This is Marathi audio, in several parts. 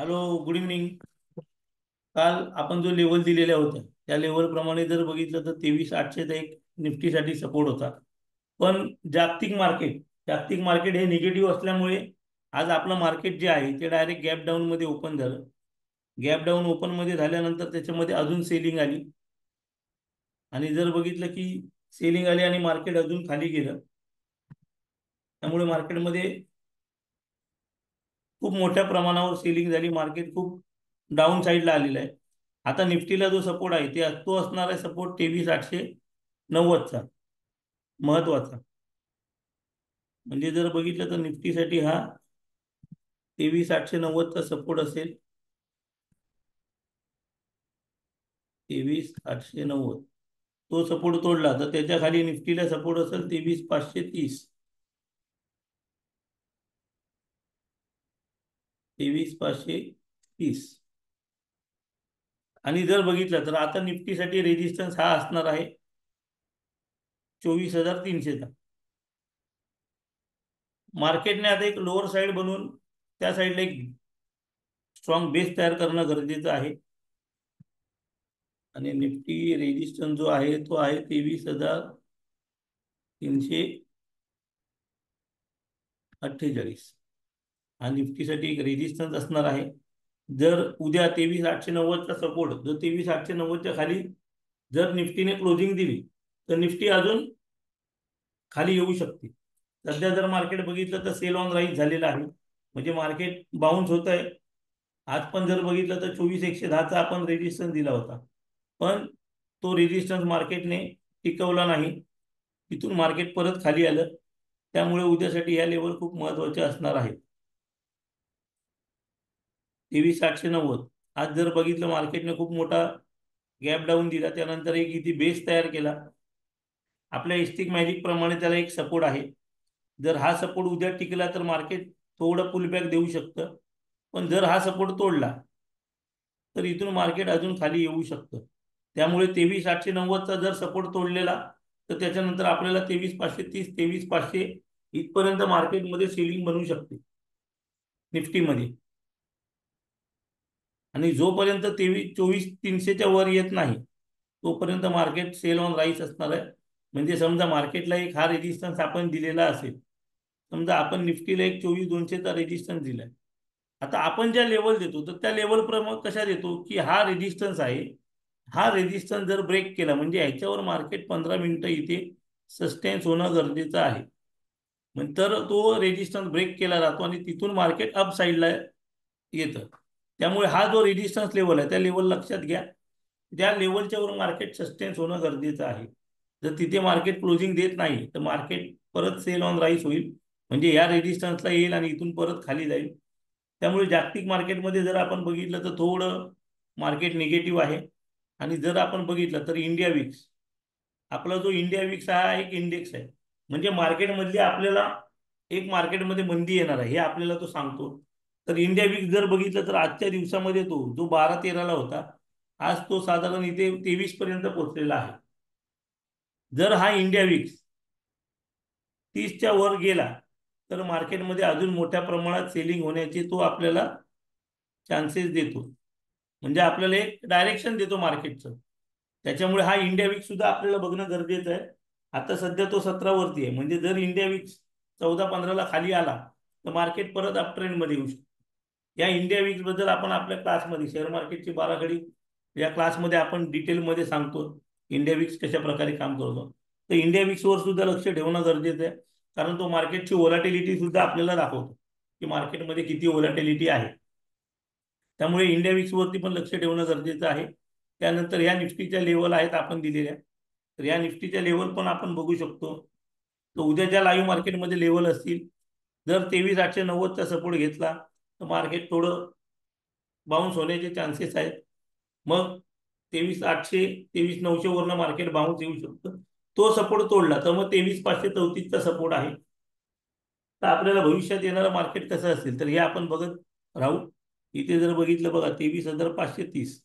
Hello, good evening. काल आपण जो लेवल दिलेल्या होत्या त्या लेवल प्रमाणे जर बघितलं तर 23,800चा एक निफ्टीसाठी सपोर्ट होता. पण जागतिक मार्केट हे निगेटिव्ह असल्यामुळे आज आपलं मार्केट जे आहे ते डायरेक्ट गॅप डाऊन मध्ये ओपन झालं. गॅप डाऊन ओपन मध्ये झाल्यानंतर त्याच्यामध्ये अजून सेलिंग आली आणि जर बघितलं की सेलिंग आली आणि मार्केट अजून खाली गेलं. त्यामुळे मार्केटमध्ये खूप मोठ्या प्रमाणावर सेलिंग झाली. मार्केट खूप डाऊन साईडला आलेलं आहे. आता निफ्टीला जो सपोर्ट आहे तो असणार आहे सपोर्ट 23,890चा महत्वाचा. म्हणजे जर बघितलं तर निफ्टीसाठी हा 23,890चा सपोर्ट असेल. 23,890 तो सपोर्ट तोडला तर त्याच्या खाली निफ्टीला सपोर्ट असेल 23,530. 23,530. आणि जर बघितलं तर आता निफ्टीसाठी रेजिस्टन्स हा असणार आहे 24,300चा. मार्केटने आता एक लोअर साइड बनवून त्या साइडला एक स्ट्रॉंग बेस तयार करणं गरजेचं आहे. आणि निफ्टी रेजिस्टन्स जो आहे तो आहे 23,348. हा निफ्टीसाठी एक रेजिस्टन्स असणार आहे. जर उद्या 23,890चा सपोर्ट जर 23,890च्या खाली जर निफ्टीने क्लोजिंग दिली तर निफ्टी अजून खाली येऊ शकते. सध्या जर मार्केट बघितलं तर सेल ऑन राईज झालेलं आहे. म्हणजे मार्केट बाउन्स होत आहे. आज पण जर बघितलं तर 24,110चा आपण रेजिस्टन्स दिला होता. पण तो रेजिस्टन्स मार्केटने टिकवला नाही. तिथून मार्केट परत खाली आलं. त्यामुळे उद्यासाठी या लेवल खूप महत्वाचे असणार आहे. 23,890 आज जर बघितलं मार्केटने खूप मोठा गॅप डाऊन दिला. त्यानंतर एक इथे बेस तयार केला. आपल्या इस्टिक मॅजिक प्रमाणे त्याला एक सपोर्ट आहे. जर हा सपोर्ट उद्या टिकला तर मार्केट थोडं पुलबॅक देऊ शकतं. पण जर हा सपोर्ट तोडला तर इथून मार्केट अजून खाली येऊ शकतं. त्यामुळे 23,890चा जर सपोर्ट तोडलेला तर त्याच्यानंतर आपल्याला 23,530 23,500 इथपर्यंत मार्केटमध्ये सेलिंग बनवू शकते निफ्टीमध्ये. आणि जोपर्यंत 24,300च्या वर येत नाही तोपर्यंत मार्केट सेल ऑन राईस असणार आहे. म्हणजे समजा मार्केटला एक हा रेजिस्टन्स आपण दिलेला असेल. समजा आपण निफ्टीला एक 24,200चा रेजिस्टन्स दिलाय. आता आपण ज्या लेवल देतो तर त्या लेवल प्रमाणे कशा देतो की हा रेजिस्टन्स आहे. हा रेजिस्टन्स जर ब्रेक केला म्हणजे ह्याच्यावर मार्केट 15 मिनिटं इथे सस्टेन्स होणं गरजेचं आहे. मग तर तो रेजिस्टन्स ब्रेक केला जातो आणि तिथून मार्केट अप साईडला येतं. त्यामुळे हा जो रेजिस्टन्स लेवल आहे त्या लेवल लक्षात घ्या. त्या लेवलच्या वर मार्केट सस्टेन्स होणं गरजेचं आहे. जर तिथे मार्केट क्लोजिंग देत नाही तर मार्केट परत सेल ऑन राईस होईल. म्हणजे या रेजिस्टन्सला येईल आणि इथून परत खाली जाईल. त्यामुळे जागतिक मार्केटमध्ये जर आपण बघितलं तर थोडं मार्केट निगेटिव्ह आहे. आणि जर आपण बघितलं तर इंडिया विक्स आपला जो इंडिया विक्स हा एक इंडेक्स आहे. म्हणजे मार्केटमधली आपल्याला एक मार्केटमध्ये मंदी येणार आहे हे आपल्याला तो सांगतो. तर इंडिया विक्स जर बघितलं तर आजच्या दिवसामध्ये तो जो 12-13ला होता आज तो साधारण इथे 23 पर्यंत पोहोचलेला आहे. जर हा इंडिया विक्स 30च्या वर गेला तर मार्केटमध्ये अजून मोठ्या प्रमाणात सेलिंग होण्याची तो आपल्याला चान्सेस देतो. म्हणजे आपल्याला एक डायरेक्शन देतो मार्केटचं. त्याच्यामुळे हा इंडिया विक्स सुद्धा आपल्याला बघणं गरजेचं आहे. आता सध्या तो 17 वरती आहे. म्हणजे जर इंडिया विक्स 14-15ला खाली आला तर मार्केट परत अप ट्रेंड मध्ये येऊ शकतो. या इंडिया विक्स बद्दल आपण आपल्या क्लासमध्ये शेअर मार्केटची बाराखडी या क्लासमध्ये आपण डिटेलमध्ये सांगतो इंडिया विक्स कशा प्रकारे काम करतो. तर इंडिया विक्स वर सुद्धा लक्ष ठेवणं गरजेचं आहे. कारण तो मार्केटची व्होलॅटिलिटी सुद्धा आपल्याला दाखवतो की मार्केटमध्ये किती व्होलॅटिलिटी आहे. त्यामुळे इंडिया विक्स वरती पण लक्ष ठेवणं गरजेचं आहे. त्यानंतर या निफ्टीच्या लेवल आहेत आपण दिलेल्या. तर या निफ्टीच्या लेवल पण आपण बघू शकतो. तर उद्याच्या लाईव्ह मार्केटमध्ये लेवल असतील. जर 23,890चा सपोर्ट घेतला तर मार्केट थोडं बाउन्स होण्याचे चान्सेस आहेत. मग 23,800 23,900 वरनं मार्केट बाउन्स येऊ शकतं. तो सपोर्ट तोडला तर मग 23,534चा सपोर्ट आहे. तर आपल्याला भविष्यात येणारं मार्केट कसं असेल तर हे आपण बघत राहू. इथे जर बघितलं बघा 23,530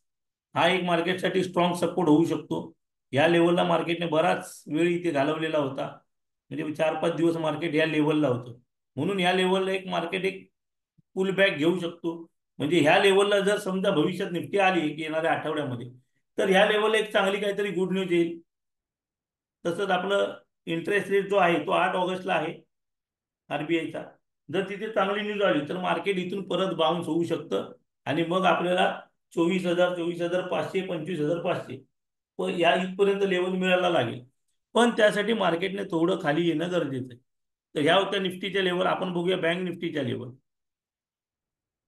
हा एक मार्केटसाठी स्ट्रॉंग सपोर्ट होऊ शकतो. या लेवलला मार्केटने बराच वेळ इथे घालवलेला होता. म्हणजे 4-5 दिवस मार्केट या लेवलला होतं. म्हणून या लेवलला एक मार्केट एक पुल बॅक घेऊ शकतो. म्हणजे ह्या लेवलला जर समजा भविष्यात निफ्टी आली की येणाऱ्या आठवड्यामध्ये, तर ह्या लेवलला एक चांगली काहीतरी गुड न्यूज येईल. तसंच आपलं इंटरेस्ट रेट जो आहे तो 8 ऑगस्टला आहे आरबीआयचा. जर तिथे चांगली न्यूज आली तर मार्केट इथून परत बाउन्स होऊ शकतं आणि मग आपल्याला 24,000, 24,500, 25,500 व या इथपर्यंत लेवल मिळायला लागेल. पण त्यासाठी मार्केटने थोडं खाली येणं गरजेचं आहे. तर ह्या होत्या निफ्टीच्या लेवल. आपण बघूया बँक निफ्टीच्या लेवल.